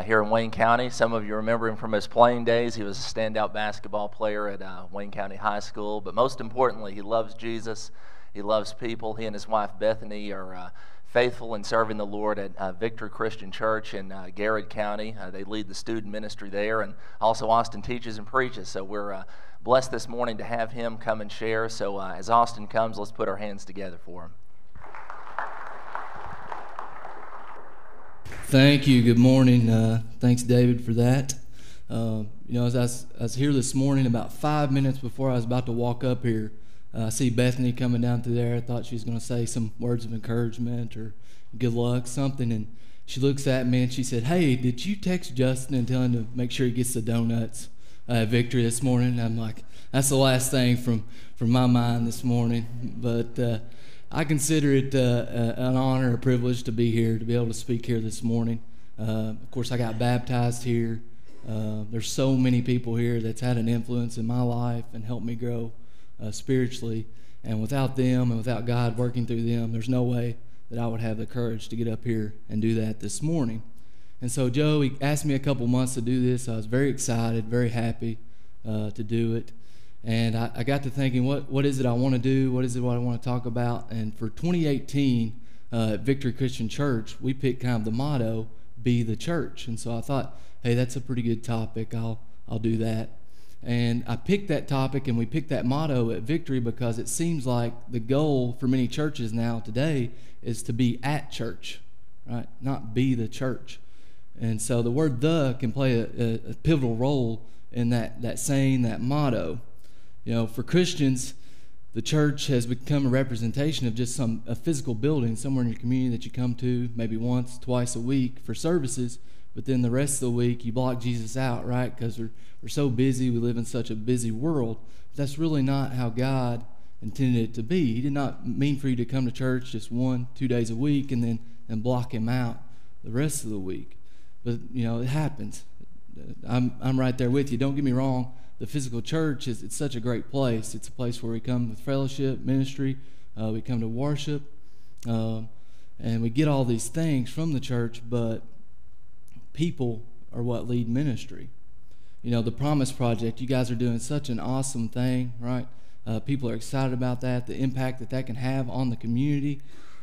here in Wayne County. Some of you remember him from his playing days. He was a standout basketball player at Wayne County High School. But most importantly, he loves Jesus. He loves people. He and his wife Bethany are faithful in serving the Lord at Victory Christian Church in Garrett County. They lead the student ministry there, and also Austin teaches and preaches. So we're blessed this morning to have him come and share. So as Austin comes, let's put our hands together for him. Thank you. Good morning. Thanks, David, for that. As I was here this morning, about 5 minutes before I was about to walk up here, I see Bethany coming down through there. I thought she was going to say some words of encouragement or good luck, something. And she looks at me and she said, "Hey, did you text Justin and tell him to make sure he gets the donuts at Victory this morning?" I'm like, that's the last thing from my mind this morning. But I consider it an honor, a privilege to be here, to be able to speak here this morning. Of course, I got baptized here. There's so many people here that's had an influence in my life and helped me grow spiritually. And without them and without God working through them, there's no way that I would have the courage to get up here and do that this morning. And so Joe, he asked me a couple months to do this. I was very excited, very happy to do it. And I got to thinking, what is it I want to do? What is it what I want to talk about? And for 2018 at Victory Christian Church, we picked kind of the motto, "Be the Church." And so I thought, hey, that's a pretty good topic. I'll do that. And I picked that topic and we picked that motto at Victory because it seems like the goal for many churches now today is to be at church, right? Not be the church. And so the word "the" can play a pivotal role in that saying, that motto. You know, for Christians, the church has become a representation of just a physical building somewhere in your community that you come to maybe once, twice a week for services, but then the rest of the week you block Jesus out, right? Because we're so busy, we live in such a busy world. But that's really not how God intended it to be. He did not mean for you to come to church just 1-2 days a week and then block him out the rest of the week. But, you know, it happens. I'm right there with you. Don't get me wrong. The physical church it's such a great place. It's a place where we come with fellowship, ministry, we come to worship, and we get all these things from the church, but people are what lead ministry. You know, the Promise Project, you guys are doing such an awesome thing, right? People are excited about that, the impact that can have on the community,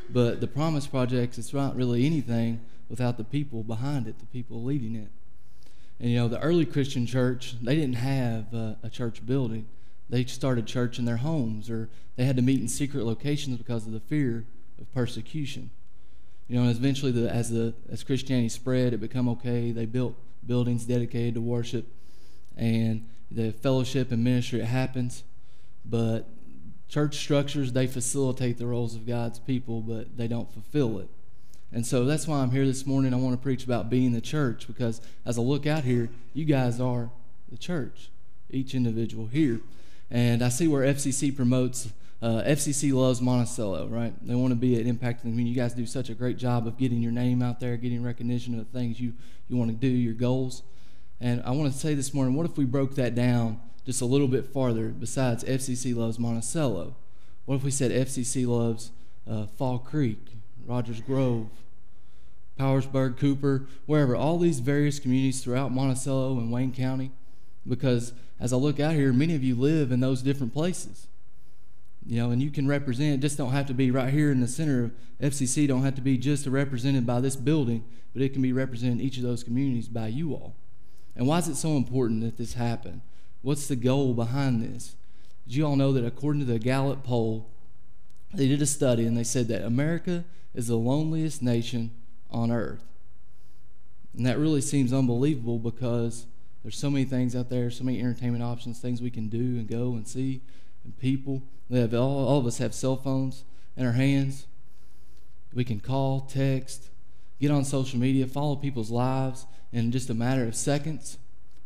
but the Promise Project, it's not really anything without the people behind it, the people leading it. And, you know, the early Christian church, they didn't have a church building. They started church in their homes, or they had to meet in secret locations because of the fear of persecution. You know, and eventually, as Christianity spread, it became okay. They built buildings dedicated to worship, and the fellowship and ministry, it happens. But church structures, they facilitate the roles of God's people, but they don't fulfill it. And so that's why I'm here this morning. I want to preach about being the church, because as I look out here, you guys are the church, each individual here. And I see where FCC promotes, FCC Loves Monticello, right? They want to be an impact in the community. You guys do such a great job of getting your name out there, getting recognition of the things you want to do, your goals. And I want to say this morning, what if we broke that down just a little bit farther besides FCC Loves Monticello? What if we said FCC loves Fall Creek, Rogers Grove, Powersburg, Cooper, wherever, all these various communities throughout Monticello and Wayne County? Because as I look out here, many of you live in those different places. You know, and you can represent, just don't have to be right here in the center of FCC, don't have to be just represented by this building, but it can be represented in each of those communities by you all. And why is it so important that this happen? What's the goal behind this? Did you all know that according to the Gallup poll, they did a study and they said that America is the loneliest nation on earth? And that really seems unbelievable, because there's so many things out there, so many entertainment options, things we can do and go and see, and people. All of us have cell phones in our hands. We can call, text, get on social media, follow people's lives in just a matter of seconds.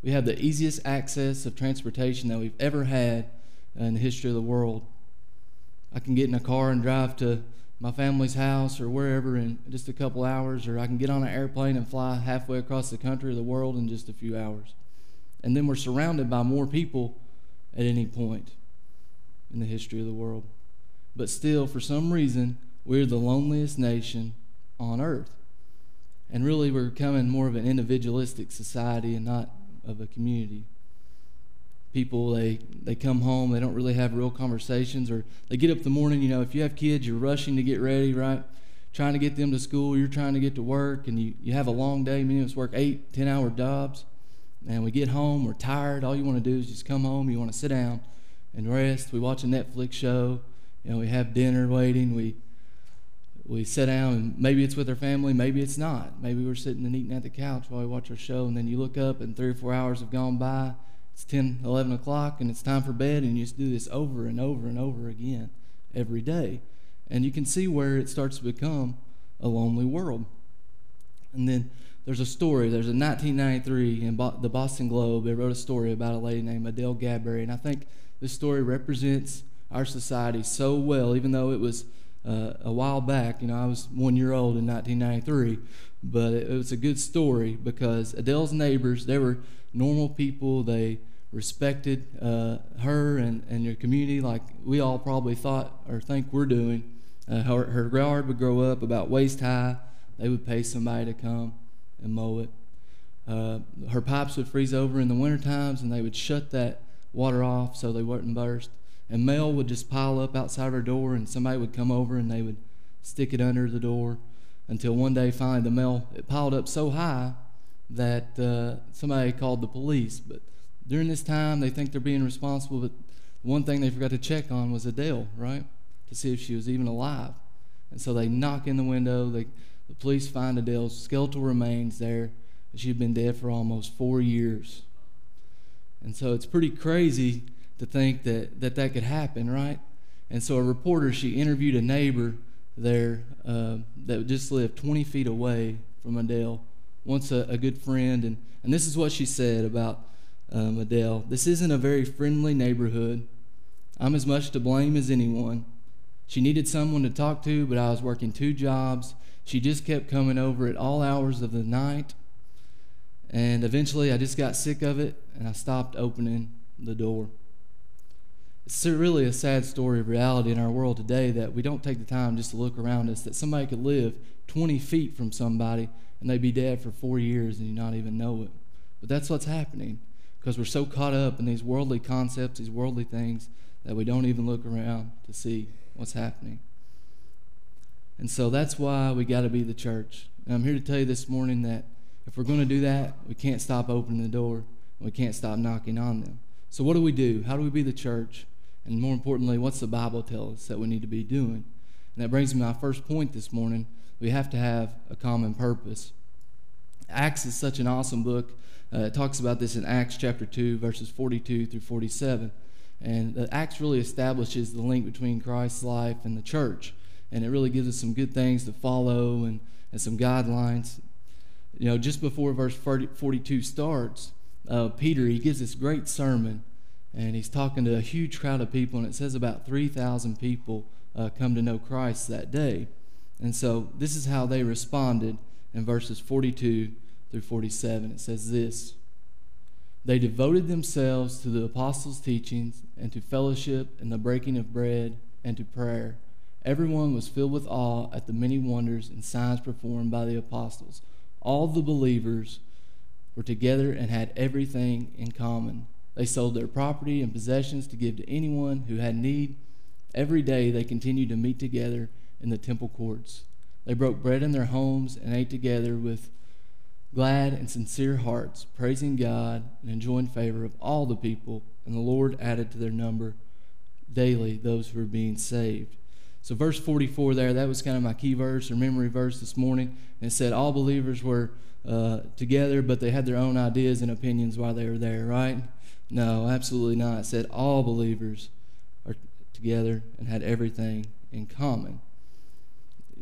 We have the easiest access of transportation that we've ever had in the history of the world. I can get in a car and drive to my family's house or wherever in just a couple hours, or I can get on an airplane and fly halfway across the country or the world in just a few hours. And then we're surrounded by more people at any point in the history of the world. But still, for some reason, we're the loneliest nation on earth. And really, we're becoming more of an individualistic society and not of a community. People, they come home, they don't really have real conversations, or they get up in the morning, if you have kids, you're rushing to get ready, right? Trying to get them to school, you're trying to get to work, and you have a long day. Many of us work 8, 10-hour jobs, and we get home, we're tired. All you want to do is just come home, you want to sit down and rest. We watch a Netflix show, we have dinner waiting, we sit down, and maybe it's with our family, maybe it's not. Maybe we're sitting and eating at the couch while we watch our show, and then you look up and 3 or 4 hours have gone by. It's 10, 11 o'clock, and it's time for bed, and you just do this over and over and over again every day. And you can see where it starts to become a lonely world. And then there's a story. There's a 1993 in the Boston Globe. They wrote a story about a lady named Adele Gabourey, and I think this story represents our society so well, even though it was a while back. I was 1 year old in 1993, but it was a good story because Adele's neighbors, they were normal people. They respected her and your community like we all probably thought or think we're doing. Her yard would grow up about waist high. They would pay somebody to come and mow it. Her pipes would freeze over in the winter times, and they would shut that water off so they wouldn't burst. And mail would just pile up outside her door, and somebody would come over and they would stick it under the door until one day finally the mail, it piled up so high that somebody called the police. But during this time, they think they're being responsible, but one thing they forgot to check on was Adele, right? To see if she was even alive. And so they knock in the window. The police find Adele's skeletal remains there. She had been dead for almost 4 years. And so it's pretty crazy to think that could happen, right? And so a reporter, she interviewed a neighbor there that just lived 20 feet away from Adele, once a good friend. And this is what she said about Adele. "This isn't a very friendly neighborhood. I'm as much to blame as anyone. She needed someone to talk to, but I was working 2 jobs. She just kept coming over at all hours of the night. And eventually I just got sick of it, and I stopped opening the door." It's really a sad story of reality in our world today that we don't take the time just to look around us, that somebody could live 20 feet from somebody and they'd be dead for 4 years and you not even know it. But that's what's happening because we're so caught up in these worldly concepts, these worldly things, that we don't even look around to see what's happening. And so that's why we got to be the church. And I'm here to tell you this morning that if we're going to do that, we can't stop opening the door, and we can't stop knocking on them. So what do we do? How do we be the church? And more importantly, what's the Bible tell us that we need to be doing? And that brings me to my first point this morning. We have to have a common purpose. Acts is such an awesome book. It talks about this in Acts chapter 2, verses 42 through 47. And Acts really establishes the link between Christ's life and the church. And it really gives us some good things to follow and some guidelines. Just before verse 42 starts, Peter, he gives this great sermon. And he's talking to a huge crowd of people. And it says about 3,000 people come to know Christ that day. And so this is how they responded in verses 42 through 47. It says this: "They devoted themselves to the apostles' teachings and to fellowship and the breaking of bread and to prayer. Everyone was filled with awe at the many wonders and signs performed by the apostles. All the believers were together and had everything in common. They sold their property and possessions to give to anyone who had need. Every day they continued to meet together in the temple courts. They broke bread in their homes and ate together with glad and sincere hearts, praising God and enjoying favor of all the people. And the Lord added to their number daily those who were being saved." So verse 44 there, that was kind of my key verse or memory verse this morning. And it said all believers were together, but they had their own ideas and opinions while they were there, right? No, absolutely not. It said all believers are together and had everything in common.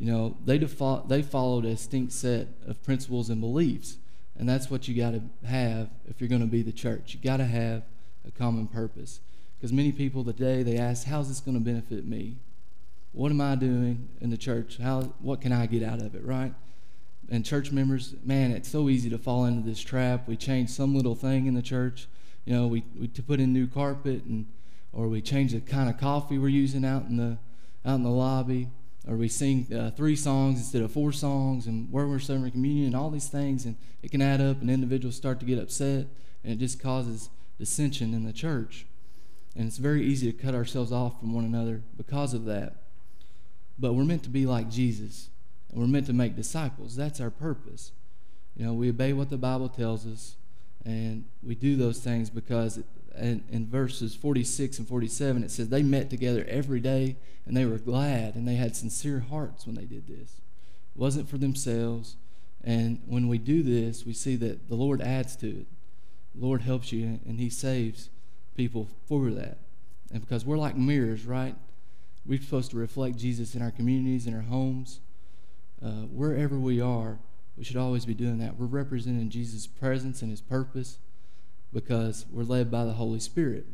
They followed a distinct set of principles and beliefs. And that's what you got to have if you're going to be the church. You got to have a common purpose. Because many people today, they ask, how's this going to benefit me? What am I doing in the church? What can I get out of it, right? And church members, man, it's so easy to fall into this trap. We change some little thing in the church. We to put in new carpet, or we change the kind of coffee we're using out in the lobby, or we sing 3 songs instead of 4 songs, and where we're serving communion, and all these things, and it can add up, and individuals start to get upset, and it just causes dissension in the church. And it's very easy to cut ourselves off from one another because of that. But we're meant to be like Jesus, and we're meant to make disciples. That's our purpose. We obey what the Bible tells us, and we do those things because in verses 46 and 47, it says they met together every day, and they were glad, and they had sincere hearts when they did this. It wasn't for themselves. And when we do this, we see that the Lord adds to it. The Lord helps you, and he saves people for that. And because we're like mirrors, right? We're supposed to reflect Jesus in our communities, in our homes. Wherever we are, we should always be doing that. We're representing Jesus' presence and his purpose because we're led by the Holy Spirit.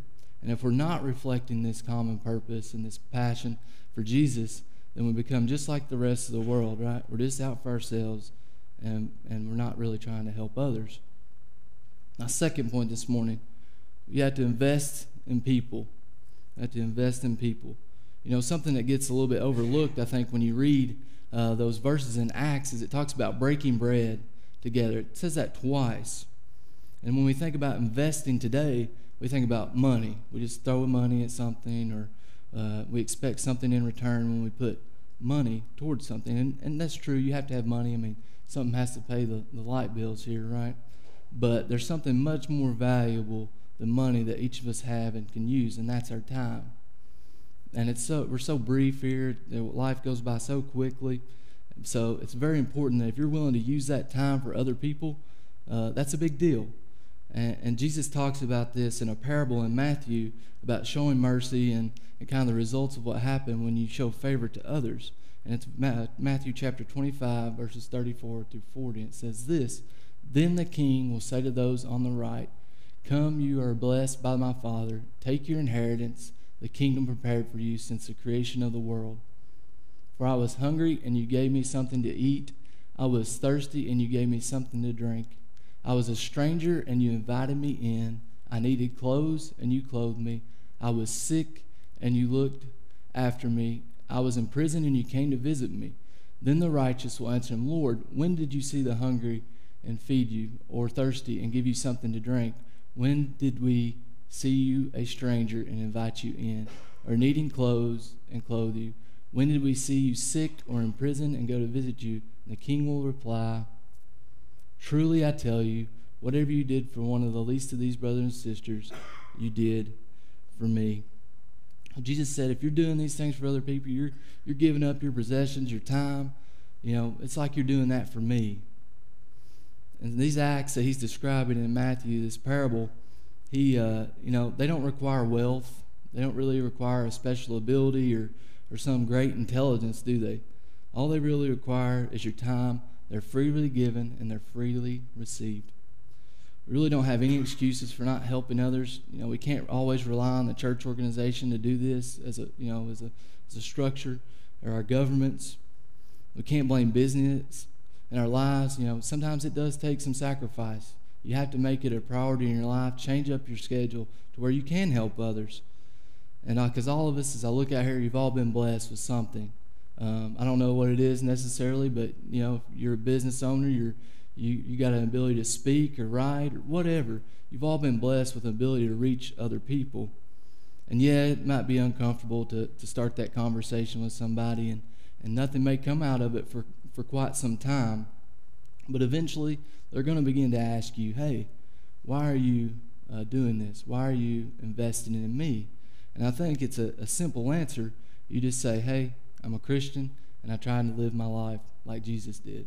And if we're not reflecting this common purpose and this passion for Jesus, then we become just like the rest of the world, right? We're just out for ourselves, and we're not really trying to help others. My second point this morning, we have to invest in people. We have to invest in people. Something that gets a little bit overlooked, I think, when you read those verses in Acts is it talks about breaking bread together. It says that twice. And when we think about investing today, we think about money. We just throw money at something, or we expect something in return when we put money towards something. And that's true. You have to have money. I mean, something has to pay the light bills here, right? But there's something much more valuable than money that each of us have and can use, and that's our time. And we're so brief here. Life goes by so quickly. So it's very important that if you're willing to use that time for other people, that's a big deal. And Jesus talks about this in a parable in Matthew about showing mercy and kind of the results of what happened when you show favor to others. And it's Matthew chapter 25, verses 34 through 40. It says this, "Then the king will say to those on the right, 'Come, you are blessed by my Father. Take your inheritance, the kingdom prepared for you since the creation of the world. For I was hungry, and you gave me something to eat. I was thirsty, and you gave me something to drink. I was a stranger, and you invited me in. I needed clothes, and you clothed me. I was sick, and you looked after me. I was in prison, and you came to visit me.' Then the righteous will answer him, 'Lord, when did you see the hungry and feed you, or thirsty and give you something to drink? When did we see you a stranger and invite you in, or needing clothes and clothe you? When did we see you sick or in prison and go to visit you?' And the king will reply, 'Truly I tell you, whatever you did for one of the least of these brothers and sisters, you did for me.'" Jesus said, if you're doing these things for other people, you're giving up your possessions, your time. It's like you're doing that for me. And these acts that he's describing in Matthew, this parable, they don't require wealth. They don't really require a special ability or some great intelligence, do they? All they really require is your time. They're freely given and they're freely received. We really don't have any excuses for not helping others. We can't always rely on the church organization to do this as a structure, or our governments. We can't blame business in our lives. Sometimes it does take some sacrifice. You have to make it a priority in your life. Change up your schedule to where you can help others. And because all of us, as I look out here, you've all been blessed with something. I don't know what it is necessarily, but if you're a business owner, you got an ability to speak or write or whatever. You've all been blessed with the ability to reach other people. And yeah, it might be uncomfortable to start that conversation with somebody, and nothing may come out of it for quite some time. But eventually, they're going to begin to ask you, "Hey, why are you doing this? Why are you investing in me?" And I think it's a simple answer. You just say, "Hey, I'm a Christian, and I try to live my life like Jesus did."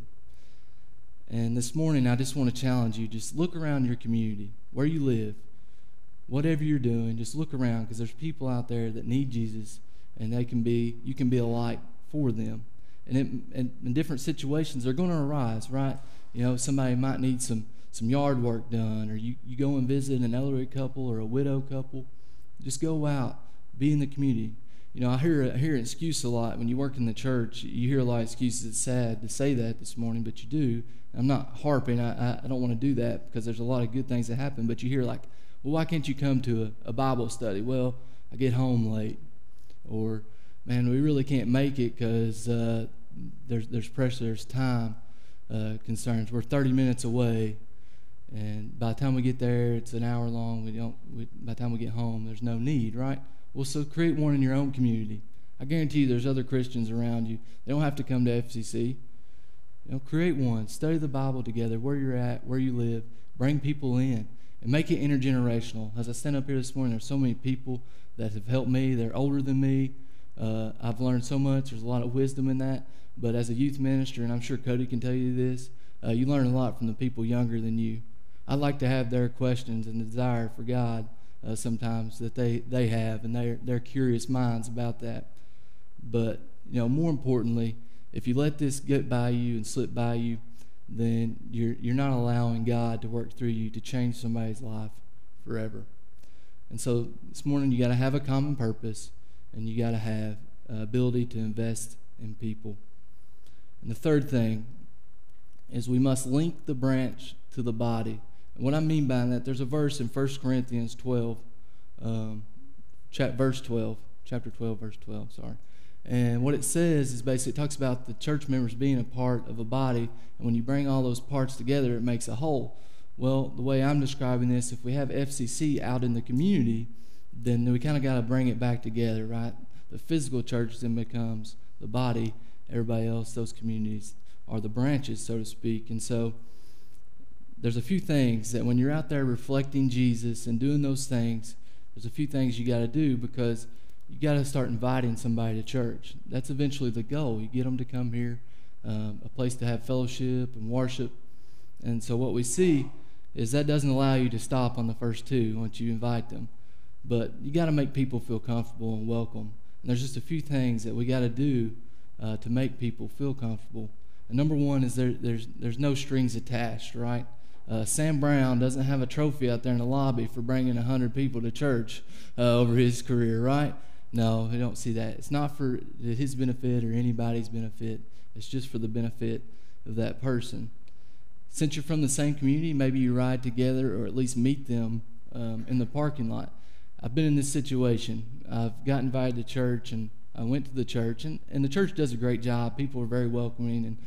And this morning, I just want to challenge you. Just look around your community, where you live, whatever you're doing. Just look around, because there's people out there that need Jesus, and you can be a light for them. And in different situations, they're going to arise, right? Somebody might need some yard work done, or you go and visit an elderly couple or a widow couple. Just go out, be in the community. I hear an excuse a lot when you work in the church. You hear a lot of excuses. It's sad to say that this morning, but you do. I'm not harping. I don't want to do that, because there's a lot of good things that happen. But you hear like, "Well, why can't you come to a Bible study?" "Well, I get home late." Or man, we really can't make it because there's pressure, there's time concerns. We're 30 minutes away, and by the time we get there, it's an hour long. By the time we get home, there's no need, right? Well, so create one in your own community. I guarantee you there's other Christians around you. They don't have to come to FCC. Create one. Study the Bible together, where you're at, where you live. Bring people in and make it intergenerational. As I stand up here this morning, there's so many people that have helped me. They're older than me. I've learned so much. There's a lot of wisdom in that. But as a youth minister, and I'm sure Cody can tell you this, you learn a lot from the people younger than you. I like to have their questions and desire for God sometimes that they have, and they're curious minds about that. But more importantly, if you let this get by you and slip by you, then you're not allowing God to work through you to change somebody's life forever. And so this morning you got to have a common purpose, and you got to have ability to invest in people. And the third thing is we must link the branch to the body. And what I mean by that, there's a verse in 1 Corinthians 12, chapter 12, verse 12, sorry. And what it says is basically, it talks about the church members being a part of a body, and when you bring all those parts together, it makes a whole. Well, the way I'm describing this, if we have FCC out in the community, then we kind of got to bring it back together, right? The physical church then becomes the body. Everybody else, those communities, are the branches, so to speak. And so there's a few things that when you're out there reflecting Jesus and doing those things, there's a few things you got to do, because you got to start inviting somebody to church. That's eventually the goal. You get them to come here, a place to have fellowship and worship. And so what we see is that doesn't allow you to stop on the first two once you invite them. But you got to make people feel comfortable and welcome. And there's just a few things that we got to do to make people feel comfortable. And number one is there's no strings attached, right? Sam Brown doesn't have a trophy out there in the lobby for bringing 100 people to church over his career, right? No, we don't see that. It's not for his benefit or anybody's benefit. It's just for the benefit of that person. Since you're from the same community, maybe you ride together or at least meet them in the parking lot. I've been in this situation. I've got invited to church, and I went to the church, and the church does a great job. People are very welcoming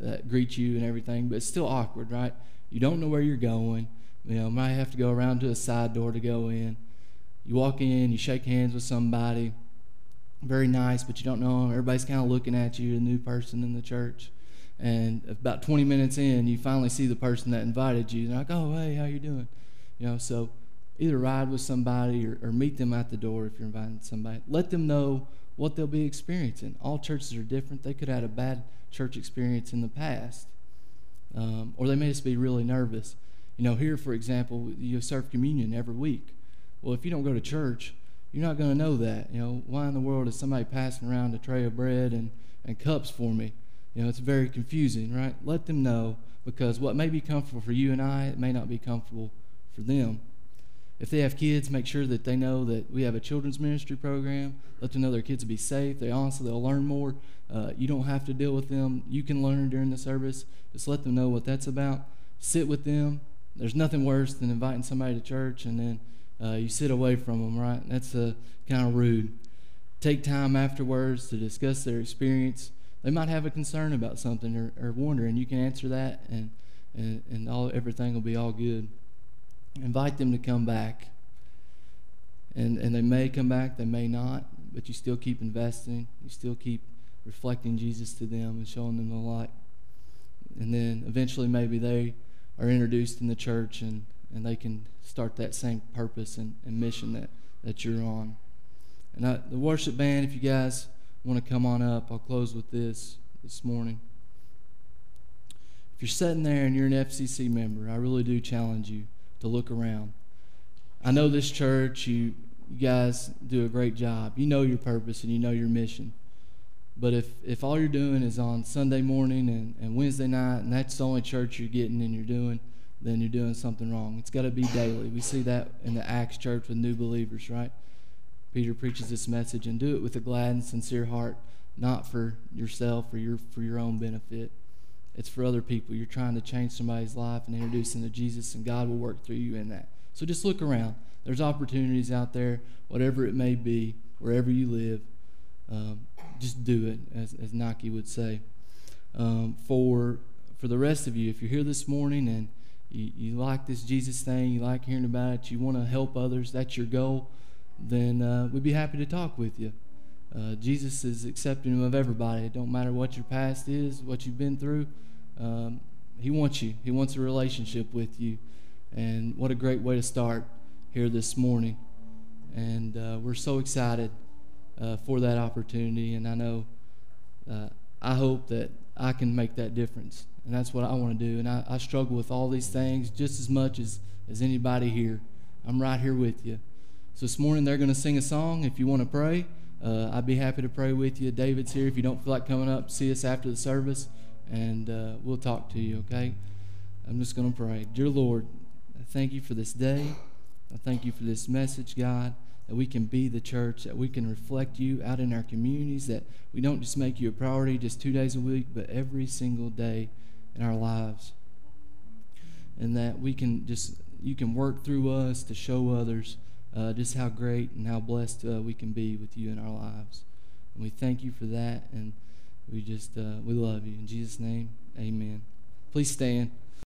and greet you and everything, but it's still awkward, right? You don't know where you're going. Might have to go around to a side door to go in. You walk in, you shake hands with somebody, very nice, but you don't know them. Everybody's kind of looking at you, a new person in the church. And about 20 minutes in, you finally see the person that invited you. They're like, oh, hey, how you doing? So either ride with somebody or meet them at the door if you're inviting somebody. Let them know what they'll be experiencing. All churches are different. They could have had a bad church experience in the past. Or they may just be really nervous. Here, for example, you serve communion every week. Well, if you don't go to church, you're not going to know that. Why in the world is somebody passing around a tray of bread and cups for me? It's very confusing, right? Let them know, because what may be comfortable for you and I, it may not be comfortable for them. If they have kids, make sure that they know that we have a children's ministry program. Let them know their kids will be safe. They'll learn more. You don't have to deal with them. You can learn during the service. Just let them know what that's about. Sit with them. There's nothing worse than inviting somebody to church and then you sit away from them, right? That's kind of rude. Take time afterwards to discuss their experience. They might have a concern about something or wonder, and you can answer that, and everything will be all good. Invite them to come back. And they may come back, they may not, but you still keep investing. You still keep reflecting Jesus to them and showing them the light. And then eventually maybe they are introduced in the church and they can start that same purpose and mission that you're on. And the worship band, if you guys want to come on up, I'll close with this morning. If you're sitting there and you're an FCC member, I really do challenge you to look around. I know this church, you guys do a great job. You know your purpose and you know your mission. But if all you're doing is on Sunday morning and Wednesday night, and that's the only church you're getting and you're doing, then you're doing something wrong. It's got to be daily. We see that in the Acts church with new believers, right? Peter preaches this message, and do it with a glad and sincere heart, not for yourself or for your own benefit. It's for other people. You're trying to change somebody's life and introduce them to Jesus, and God will work through you in that. So just look around. There's opportunities out there, whatever it may be, wherever you live. just do it, as Nike would say. For the rest of you, if you're here this morning and you like this Jesus thing, you like hearing about it, you want to help others, that's your goal, then we'd be happy to talk with you. Jesus is accepting of everybody. It don't matter what your past is, what you've been through. He wants you. He wants a relationship with you. And what a great way to start here this morning. And we're so excited for that opportunity. And I know, I hope that I can make that difference. And that's what I want to do. And I struggle with all these things just as much as anybody here. I'm right here with you. So this morning they're going to sing a song. If you want to pray, I'd be happy to pray with you. David's here. If you don't feel like coming up, see us after the service, and we'll talk to you, okay? I'm just going to pray. Dear Lord, I thank you for this day. I thank you for this message, God, that we can be the church, that we can reflect you out in our communities, that we don't just make you a priority just 2 days a week, but every single day in our lives. And that we can you can work through us to show others just how great and how blessed we can be with you in our lives. And we thank you for that, and we love you. In Jesus' name, amen. Please stand.